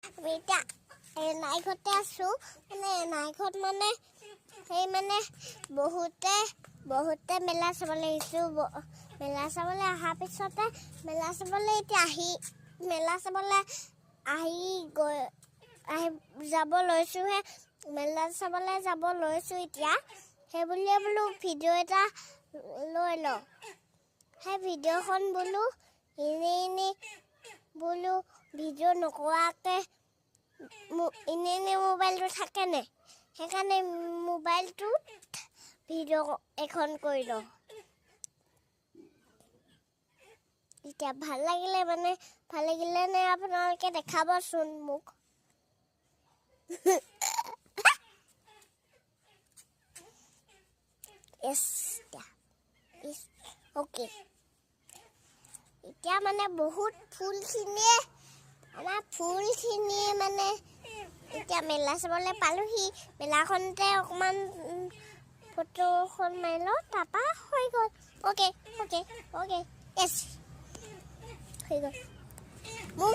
আমি এতিয়া নাইঘৰতে আছোঁ নাইঘৰত সেই বহুতে মেলা চাবলৈ আহিছোঁ মেলা চাবলৈ অহাৰ পিছতে মেলা চাবলৈ এতিয়া মেলা চাবলৈ আহি যাব লৈছোঁহে মেলা চাবলৈ যাব লৈছোঁ এতিয়া সেই বুলিয়ে বোলো ভিডিঅ' এটা লৈ লওঁ সেই ভিডিঅ'খন বোলো এনেই বোলো ভিডিঅ' নকৰাকৈ এনেই মোবাইলটো থাকেনে সেইকাৰণে মোবাইলটোত ভিডিঅ' এখন কৰি লওঁ এতিয়া ভাল লাগিলে নে আপোনালোকে দেখাবচোন মোক অ'কে এতিয়া বহুত ফুলখিনিয়ে এতিয়া মেলা চাবলৈ পালোহি মেলাখনতে অকণমান ফটোখন মাৰি লওঁ তাৰপৰা হৈ গ'ল অ'কে য়েছ হৈ গ'ল